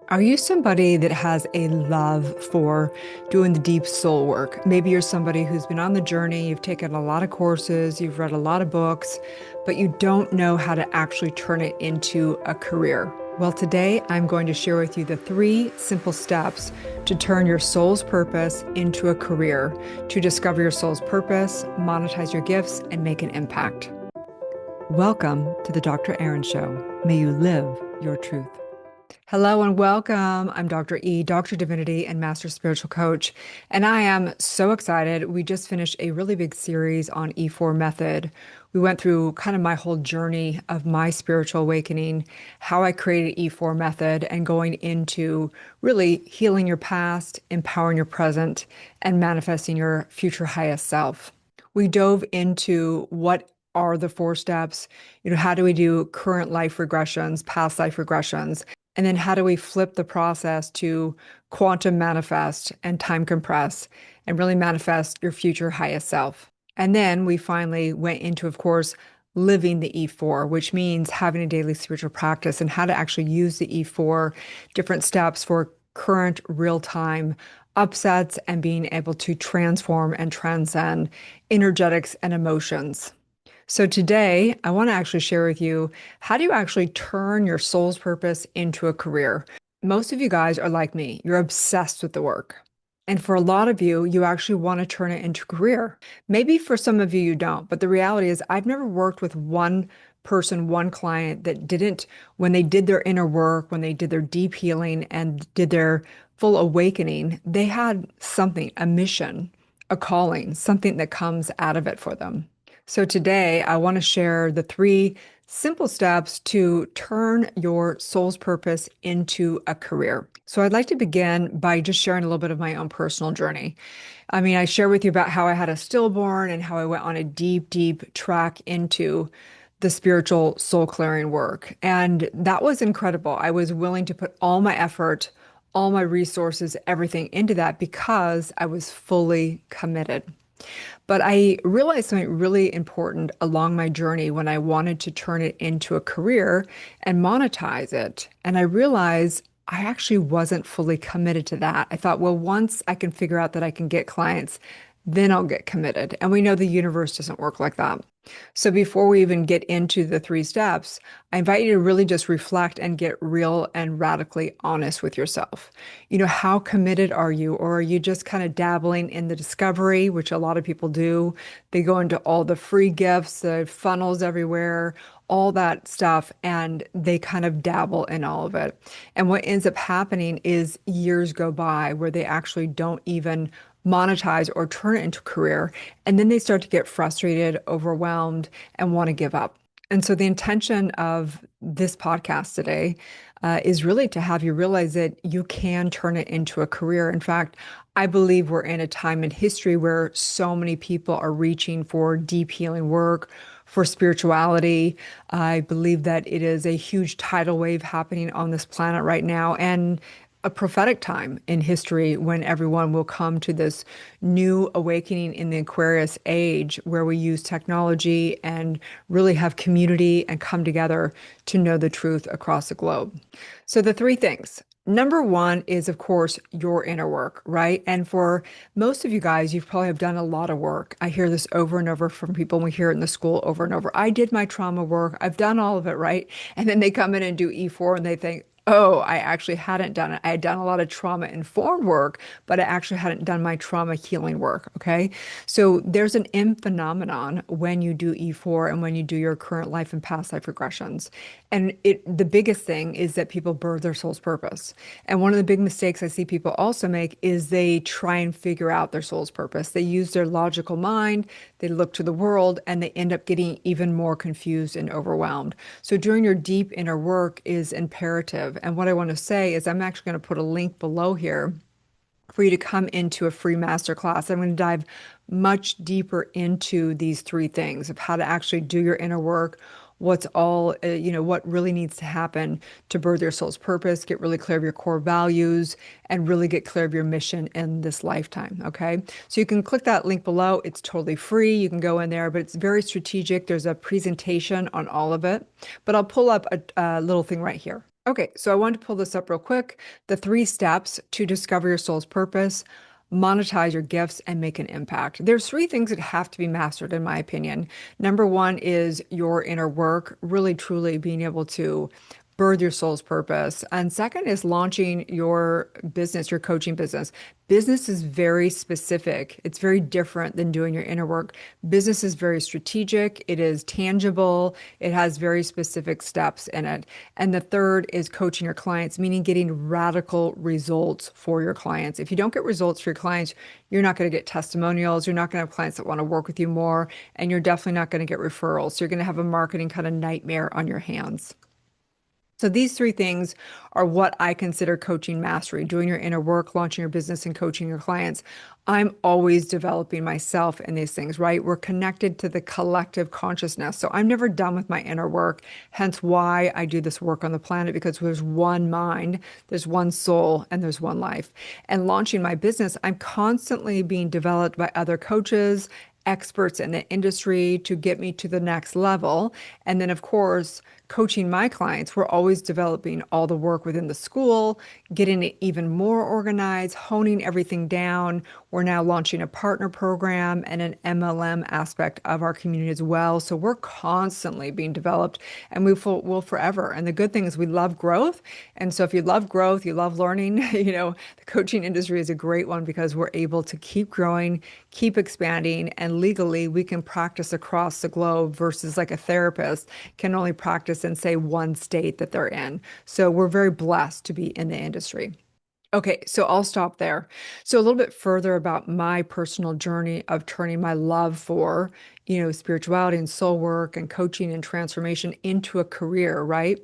Are you somebody that has a love for doing the deep soul work? Maybe you're somebody who's been on the journey, you've taken a lot of courses, you've read a lot of books, but you don't know how to actually turn it into a career. Well, today I'm going to share with you the 3 simple steps to turn your soul's purpose into a career, to discover your soul's purpose, monetize your gifts, and make an impact. Welcome to the Dr. Erin Show. May you live your truth. Hello and welcome. I'm Dr. E, Dr. Divinity and Master Spiritual Coach, and I am so excited. We just finished a really big series on E4 method. We went through kind of my whole journey of my spiritual awakening, how I created E4 method, and going into really healing your past, empowering your present, and manifesting your future highest self. We dove into what are the 4 steps, how do we do current life regressions, past life regressions, and then how do we flip the process to quantum manifest and time compress and really manifest your future highest self? And then we finally went into, of course, living the E4, which means having a daily spiritual practice and how to actually use the E4 different steps for current real-time upsets and being able to transform and transcend energetics and emotions. So today, I want to actually share with you, how do you actually turn your soul's purpose into a career? Most of you guys are like me. You're obsessed with the work. And for a lot of you, you actually want to turn it into a career. Maybe for some of you, you don't. But the reality is, I've never worked with one person, one client that didn't, when they did their inner work, when they did their deep healing and did their full awakening, they had something, a mission, a calling, something that comes out of it for them. So today, I want to share the 3 simple steps to turn your soul's purpose into a career. So I'd like to begin by just sharing a little bit of my own personal journey. I mean, I share with you about how I had a stillborn and how I went on a deep, deep track into the spiritual soul clearing work. And that was incredible. I was willing to put all my effort, all my resources, everything into that because I was fully committed. But I realized something really important along my journey when I wanted to turn it into a career and monetize it. And I realized I actually wasn't fully committed to that. I thought, well, once I can figure out that I can get clients, then I'll get committed. And we know the universe doesn't work like that. So before we even get into the 3 steps, I invite you to really just reflect and get real and radically honest with yourself. How committed are you? Or are you just kind of dabbling in the discovery, which a lot of people do? They go into all the free gifts, the funnels everywhere, all that stuff, and they kind of dabble in all of it. And what ends up happening is years go by where they actually don't even monetize or turn it into a career. And then they start to get frustrated, overwhelmed, and want to give up. And so the intention of this podcast today is really to have you realize that you can turn it into a career. In fact, I believe we're in a time in history where so many people are reaching for deep healing work, for spirituality. I believe that it is a huge tidal wave happening on this planet right now, and a prophetic time in history when everyone will come to this new awakening in the Aquarius age where we use technology and really have community and come together to know the truth across the globe. So the 3 things. Number 1 is, of course, your inner work, right? And for most of you guys, you probably have done a lot of work. I hear this over and over from people. We hear it in the school over and over. I did my trauma work. I've done all of it, right? And then they come in and do E4 and they think, oh, I actually hadn't done it. I had done a lot of trauma-informed work, but I actually hadn't done my trauma healing work, okay? So there's an M phenomenon when you do E4 and when you do your current life and past life regressions. And the biggest thing is that people birth their soul's purpose. And one of the big mistakes I see people also make is they try and figure out their soul's purpose. They use their logical mind, they look to the world, and they end up getting even more confused and overwhelmed. So doing your deep inner work is imperative. And what I want to say is I'm actually going to put a link below here for you to come into a free masterclass. I'm going to dive much deeper into these 3 things of how to actually do your inner work, what's all, what really needs to happen to birth your soul's purpose, get really clear of your core values, and really get clear of your mission in this lifetime. Okay. So you can click that link below. It's totally free. You can go in there, but it's very strategic. There's a presentation on all of it, but I'll pull up a little thing right here. Okay, so I wanted to pull this up real quick. The three steps to discover your soul's purpose, monetize your gifts, and make an impact. There's three things that have to be mastered, in my opinion. Number one is your inner work, really truly being able to birth your soul's purpose. And second is launching your business, your coaching business. Business is very specific. It's very different than doing your inner work. Business is very strategic. It is tangible. It has very specific steps in it. And the third is coaching your clients, meaning getting radical results for your clients. If you don't get results for your clients, you're not going to get testimonials. You're not going to have clients that want to work with you more. And you're definitely not going to get referrals. So you're going to have a marketing kind of nightmare on your hands. So these three things are what I consider coaching mastery, doing your inner work, launching your business, and coaching your clients. I'm always developing myself in these things, right? We're connected to the collective consciousness. So I'm never done with my inner work, hence why I do this work on the planet, because there's one mind, there's one soul, and there's one life. And launching my business, I'm constantly being developed by other coaches, experts in the industry to get me to the next level. And then, of course, coaching my clients, we're always developing all the work within the school, getting it even more organized, honing everything down. We're now launching a partner program and an MLM aspect of our community as well. So we're constantly being developed and will forever. And the good thing is we love growth. And so if you love growth, you love learning, the coaching industry is a great one because we're able to keep growing, keep expanding, and legally we can practice across the globe versus like a therapist can only practice in, say, one state that they're in. So we're very blessed to be in the industry. Okay, so I'll stop there. So a little bit further about my personal journey of turning my love for, spirituality and soul work and coaching and transformation into a career, right?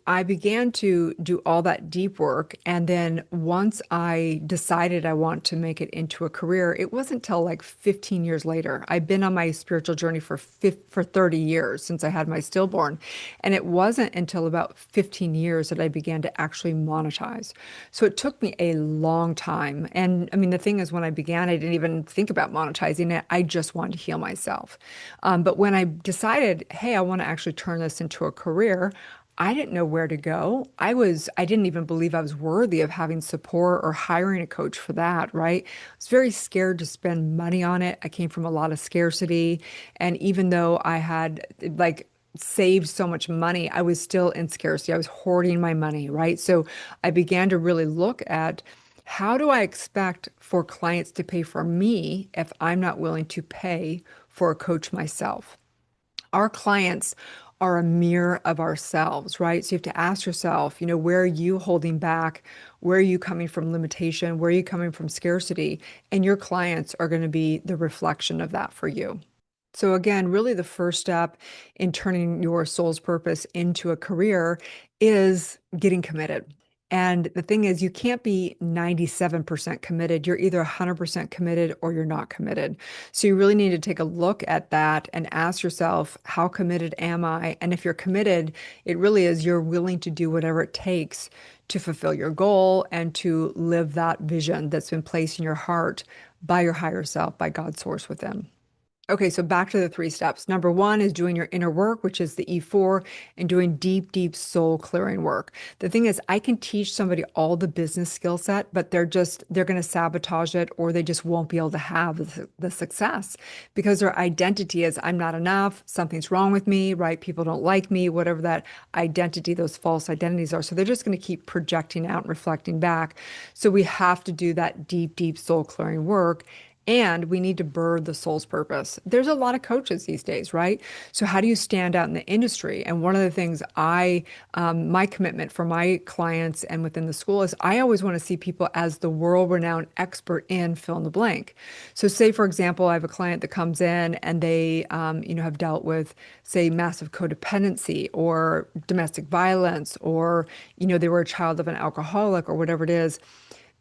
I began to do all that deep work. And then once I decided I want to make it into a career, it wasn't till like 15 years later. I've been on my spiritual journey for 30 years since I had my stillborn. And it wasn't until about 15 years that I began to actually monetize. So it took me a long time. And I mean, the thing is, when I began, I didn't even think about monetizing it. I just wanted to heal myself. But when I decided, hey, I want to actually turn this into a career, I didn't know where to go. I didn't even believe I was worthy of having support or hiring a coach for that, right? I was very scared to spend money on it. I came from a lot of scarcity. And even though I had like saved so much money, I was still in scarcity. I was hoarding my money, right? So I began to really look at how do I expect for clients to pay for me if I'm not willing to pay for a coach myself? Our clients are a mirror of ourselves, right? So you have to ask yourself, where are you holding back? Where are you coming from limitation? Where are you coming from scarcity? And your clients are going to be the reflection of that for you. So again, really the first step in turning your soul's purpose into a career is getting committed. And the thing is, you can't be 97% committed. You're either 100% committed or you're not committed. So you really need to take a look at that and ask yourself, how committed am I? And if you're committed, it really is you're willing to do whatever it takes to fulfill your goal and to live that vision that's been placed in your heart by your higher self, by God's source within. Okay, so back to the three steps. Number one is doing your inner work, which is the E4, and doing deep, deep soul clearing work. The thing is, I can teach somebody all the business skill set, but they're going to sabotage it or they just won't be able to have the success because their identity is, I'm not enough, something's wrong with me, right? People don't like me, whatever that identity, those false identities are. So they're just going to keep projecting out and reflecting back. So we have to do that deep, deep soul clearing work. And we need to birth the soul's purpose. There's a lot of coaches these days, right? So how do you stand out in the industry? And one of the things my commitment for my clients and within the school is I always want to see people as the world-renowned expert in fill in the blank. So say, for example, I have a client that comes in and they, have dealt with, say, massive codependency or domestic violence, or, they were a child of an alcoholic or whatever it is.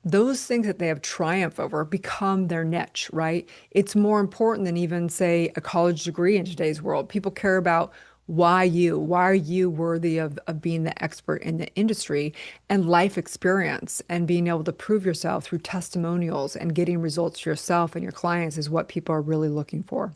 Those things that they have triumph over become their niche, right? It's more important than even, say, a college degree in today's world. People care about why you? Why are you worthy of being the expert in the industry? And life experience and being able to prove yourself through testimonials and getting results for yourself and your clients is what people are really looking for.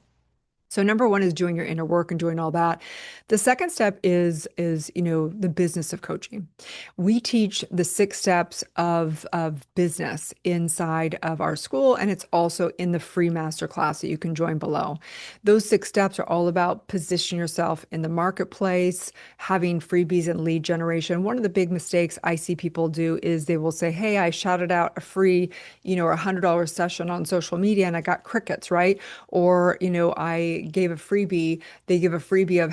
So number one is doing your inner work and doing all that. The second step is the business of coaching. We teach the 6 steps of business inside of our school, and it's also in the free master class that you can join below. Those 6 steps are all about position yourself in the marketplace, having freebies and lead generation. One of the big mistakes I see people do is they will say, "Hey, I shouted out a free, or $100 session on social media and I got crickets," right? Or, I gave a freebie, they give a freebie of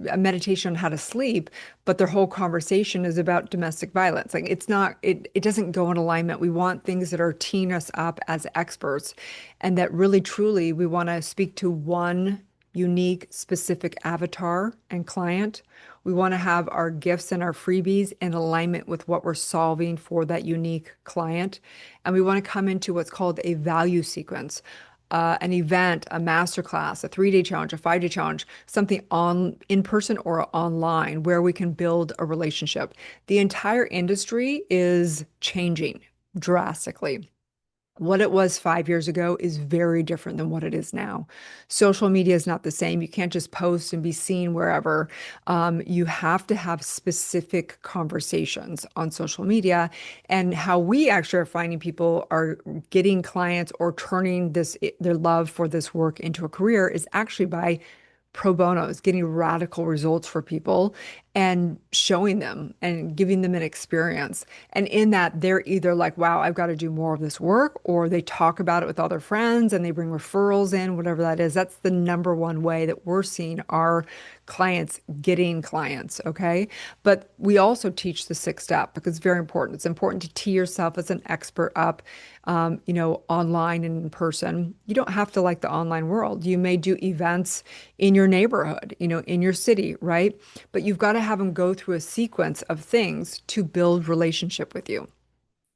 a meditation on how to sleep, but their whole conversation is about domestic violence. Like it doesn't go in alignment. We want things that are teeing us up as experts, and that really truly we want to speak to one unique, specific avatar and client. We want to have our gifts and our freebies in alignment with what we're solving for that unique client. And we want to come into what's called a value sequence, an event, a masterclass, a 3-day challenge, a 5-day challenge, something on in person or online where we can build a relationship. The entire industry is changing drastically. What it was 5 years ago is very different than what it is now. Social media is not the same. You can't just post and be seen wherever. You have to have specific conversations on social media. And how we actually are finding people are getting clients or turning their love for this work into a career is actually by pro bonos, getting radical results for people and showing them and giving them an experience. And in that, they're either like, wow, I've got to do more of this work, or they talk about it with other friends and they bring referrals in, whatever that is. That's the number one way that we're seeing our clients getting clients. Okay. But we also teach the 6 step because it's very important. It's important to tee yourself as an expert up, online and in person. You don't have to like the online world. You may do events in your neighborhood, in your city, right? But you've got to have them go through a sequence of things to build relationship with you.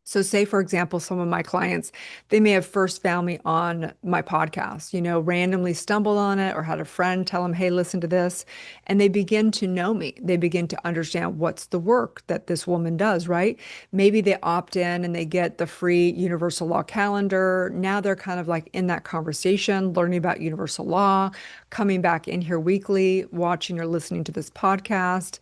So say, for example, some of my clients, they may have first found me on my podcast, randomly stumbled on it or had a friend tell them, hey, listen to this. And they begin to know me. They begin to understand what's the work that this woman does, right? Maybe they opt in and they get the free universal law calendar. Now they're kind of like in that conversation, learning about universal law, coming back in here weekly, watching or listening to this podcast.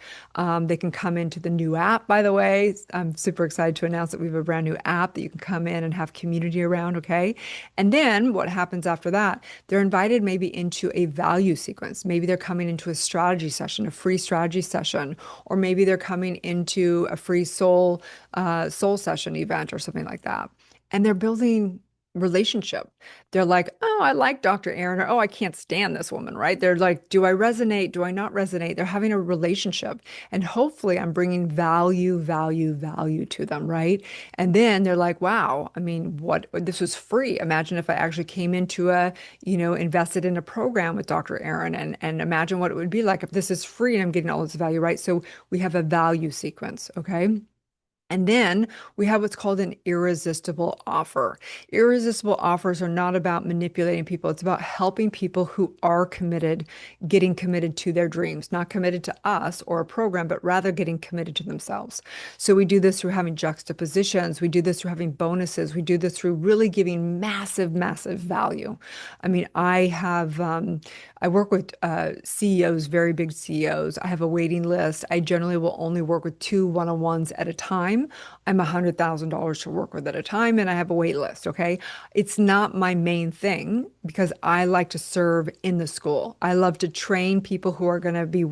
They can come into the new app, by the way. I'm super excited to announce that we have a brand new app that you can come in and have community around, okay? And then what happens after that? They're invited maybe into a value sequence. Maybe they're coming into a strategy session, a free strategy session, or maybe they're coming into a free soul session event or something like that. And they're building relationship. They're like, oh, I like Dr. Erin, or oh, I can't stand this woman, right? They're like, do I resonate? Do I not resonate? They're having a relationship. And hopefully I'm bringing value, value, value to them, right? And then they're like, wow, I mean, this was free. Imagine if I actually came into invested in a program with Dr. Erin, and imagine what it would be like if this is free and I'm getting all this value, right? So we have a value sequence, okay? And then we have what's called an irresistible offer. Irresistible offers are not about manipulating people. It's about helping people who are committed, getting committed to their dreams, not committed to us or a program, but rather getting committed to themselves. So we do this through having juxtapositions. We do this through having bonuses. We do this through really giving massive, massive value. I mean, I work with CEOs, very big CEOs. I have a waiting list. I generally will only work with 2 one-on-ones at a time. I'm $100,000 to work with at a time, and I have a wait list. Okay. It's not my main thing because I like to serve in the school. I love to train people who are going to be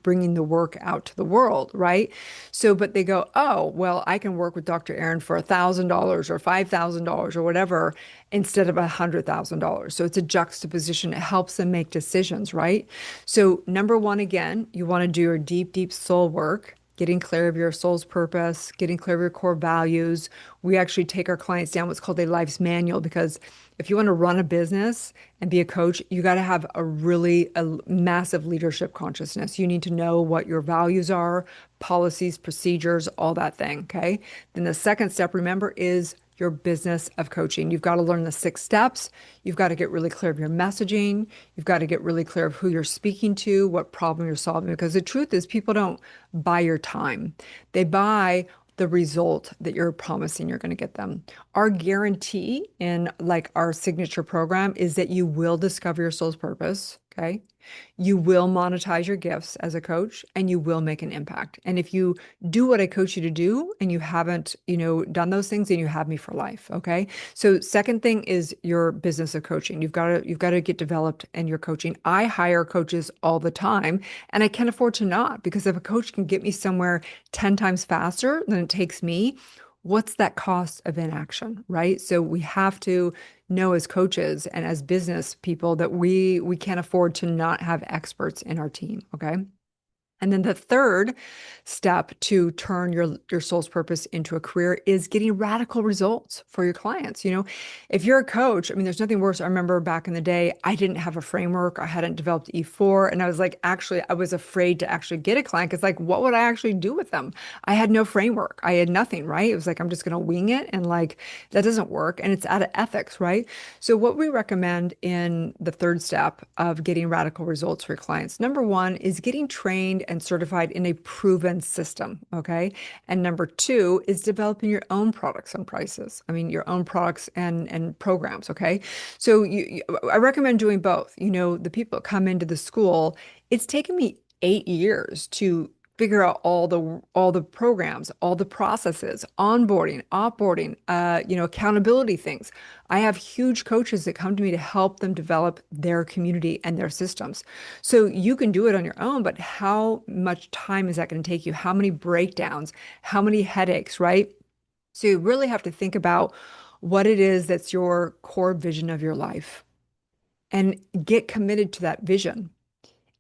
bringing the work out to the world. Right. So, but they go, oh, well, I can work with Dr. Erin for $1,000 or $5,000 or whatever instead of $100,000. So it's a juxtaposition. It helps them make decisions. Right. So number one, again, you want to do your deep, deep soul work, getting clear of your soul's purpose, getting clear of your core values. We actually take our clients down what's called a life's manual, because if you want to run a business and be a coach, you got to have a massive leadership consciousness. You need to know what your values are, policies, procedures, all that thing. Okay. Then the second step, remember, is your business of coaching. You've got to learn the 6 steps. You've got to get really clear of your messaging. You've got to get really clear of who you're speaking to, what problem you're solving. Because the truth is, people don't buy your time. They buy the result that you're promising you're going to get them. Our guarantee in like our signature program is that you will discover your soul's purpose. Okay. You will monetize your gifts as a coach and you will make an impact. And if you do what I coach you to do and you haven't, done those things, then you have me for life. Okay. So second thing is your business of coaching. You've got to get developed in your coaching. I hire coaches all the time and I can't afford to not because if a coach can get me somewhere 10 times faster than it takes me, what's that cost of inaction, right? So we have to know as coaches and as business people that we can't afford to not have experts in our team, okay? And then the third step to turn your soul's purpose into a career is getting radical results for your clients. If you're a coach, I mean, there's nothing worse. I remember back in the day, I didn't have a framework. I hadn't developed E4. And I was like, actually, I was afraid to actually get a client because like, what would I actually do with them? I had no framework. I had nothing, right? It was like, I'm just going to wing it. And like, that doesn't work. And it's out of ethics, right? So what we recommend in the third step of getting radical results for your clients, number one is getting trained and certified in a proven system, okay? And number two is developing your own products and prices. I mean, your own products and programs, okay? So I recommend doing both. The people that come into the school, it's taken me 8 years to figure out all the programs, all the processes, onboarding, offboarding, accountability things. I have huge coaches that come to me to help them develop their community and their systems. So you can do it on your own, but how much time is that going to take you? How many breakdowns? How many headaches, right? So you really have to think about what it is that's your core vision of your life and get committed to that vision.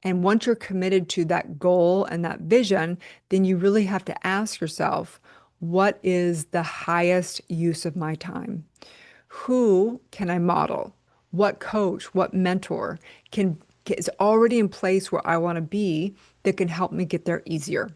And once you're committed to that goal and that vision, then you really have to ask yourself, what is the highest use of my time? Who can I model? What coach, what mentor is already in place where I want to be that can help me get there easier?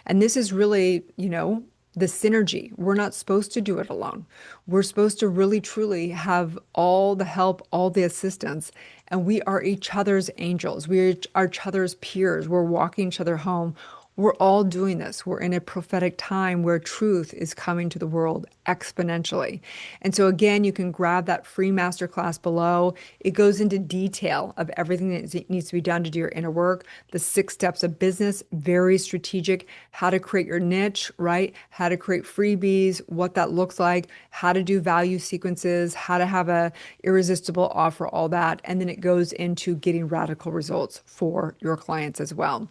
And this is really, the synergy. We're not supposed to do it alone. We're supposed to really, truly have all the help, all the assistance, and we are each other's angels. We are each other's peers. We're walking each other home. We're all doing this. We're in a prophetic time where truth is coming to the world exponentially. And so again, you can grab that free masterclass below. It goes into detail of everything that needs to be done to do your inner work, the 6 steps of business, very strategic, how to create your niche, right? How to create freebies, what that looks like, how to do value sequences, how to have a irresistible offer, all that. And then it goes into getting radical results for your clients as well.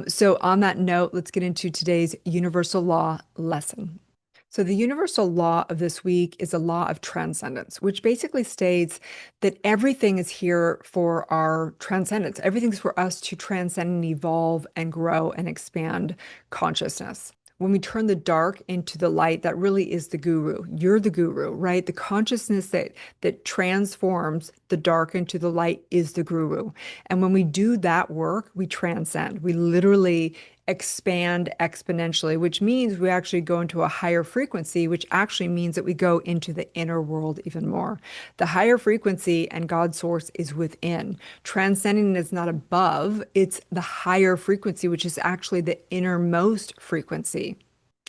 So on that note, let's get into today's universal law lesson. So the universal law of this week is a law of transcendence, which basically states that everything is here for our transcendence. Everything's for us to transcend and evolve and grow and expand consciousness. When we turn the dark into the light, that really is the guru. You're the guru, right? The consciousness that transforms the dark into the light is the guru. And when we do that work, we transcend. We literally expand exponentially, which means we actually go into a higher frequency, which actually means that we go into the inner world even more. The higher frequency and God's source is within. Transcending is not above, it's the higher frequency, which is actually the innermost frequency.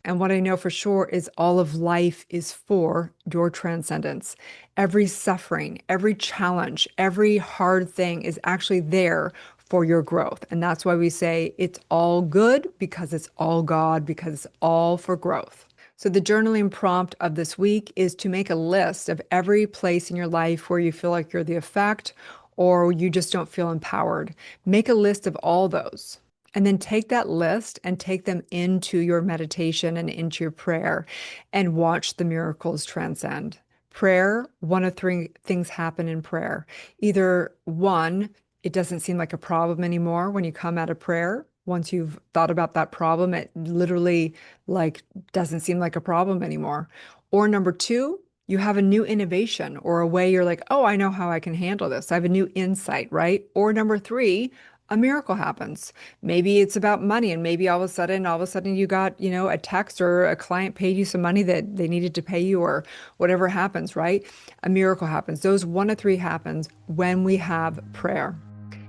And what I know for sure is all of life is for your transcendence. Every suffering, every challenge, every hard thing is actually there for your growth. And that's why we say it's all good because it's all God, because it's all for growth. So the journaling prompt of this week is to make a list of every place in your life where you feel like you're the effect or you just don't feel empowered. Make a list of all those. And then take that list and take them into your meditation and into your prayer and watch the miracles transcend. Prayer, one of 3 things happen in prayer. Either one, it doesn't seem like a problem anymore when you come out of prayer. Once you've thought about that problem, it literally like doesn't seem like a problem anymore. Or number 2, you have a new innovation or a way you're like, oh, I know how I can handle this. I have a new insight, right? Or number 3, a miracle happens. Maybe it's about money and maybe all of a sudden you got, a text or a client paid you some money that they needed to pay you or whatever happens, right? A miracle happens. Those 1 of 3 happens when we have prayer.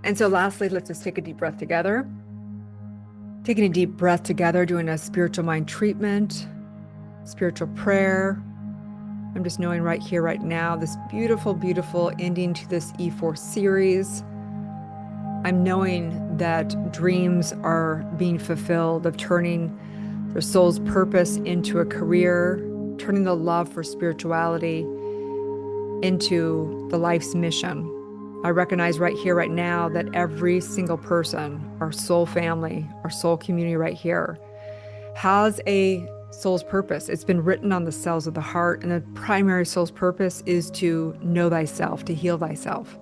And so lastly, let's just take a deep breath together. Taking a deep breath together, doing a spiritual mind treatment. spiritual prayer. I'm just knowing right here, right now, this beautiful, beautiful ending to this E4 series. I'm knowing that dreams are being fulfilled, of turning their soul's purpose into a career, turning the love for spirituality into the life's mission. I recognize right here, right now, that every single person, our soul family, our soul community right here, has a soul's purpose. It's been written on the cells of the heart, and the primary soul's purpose is to know thyself, to heal thyself.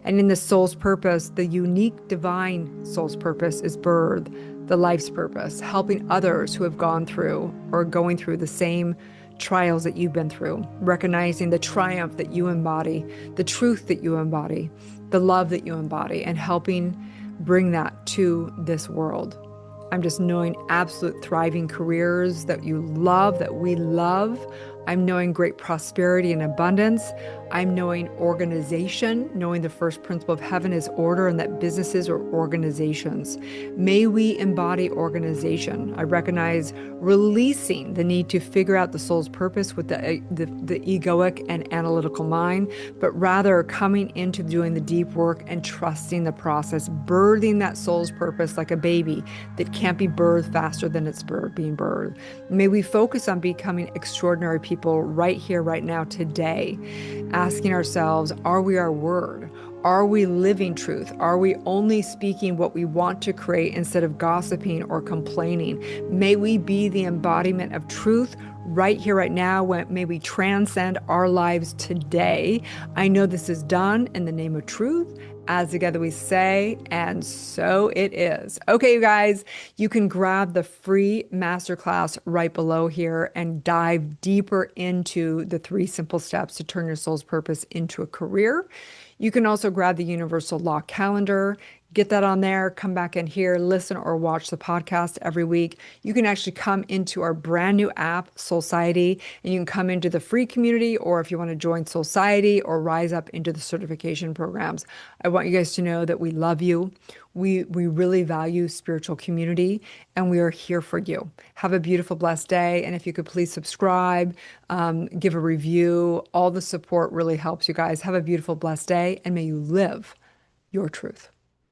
And in the soul's purpose, the unique divine soul's purpose is birth, the life's purpose, helping others who have gone through or are going through the same trials that you've been through, recognizing the triumph that you embody, the truth that you embody, the love that you embody, and helping bring that to this world. I'm just knowing absolute thriving careers that you love, that we love. I'm knowing great prosperity and abundance. I'm knowing organization, knowing the first principle of heaven is order, and that businesses are organizations. May we embody organization. I recognize releasing the need to figure out the soul's purpose with the egoic and analytical mind, but rather coming into doing the deep work and trusting the process, birthing that soul's purpose like a baby that can't be birthed faster than it's being birthed. May we focus on becoming extraordinary people right here, right now, today, asking ourselves, are we our word? Are we living truth? Are we only speaking what we want to create instead of gossiping or complaining? May we be the embodiment of truth right here, right now. May we transcend our lives today. I know this is done in the name of truth. As together we say, and so it is. Okay, you guys, you can grab the free masterclass right below here and dive deeper into the 3 simple steps to turn your soul's purpose into a career. You can also grab the Universal Law Calendar, get that on there, come back in here, listen or watch the podcast every week. You can actually come into our brand new app, Soulciété, and you can come into the free community, or if you want to join Soulciété or rise up into the certification programs. I want you guys to know that we love you. We really value spiritual community, and we are here for you. Have a beautiful, blessed day. And if you could please subscribe, give a review, all the support really helps you guys. Have a beautiful, blessed day, and may you live your truth.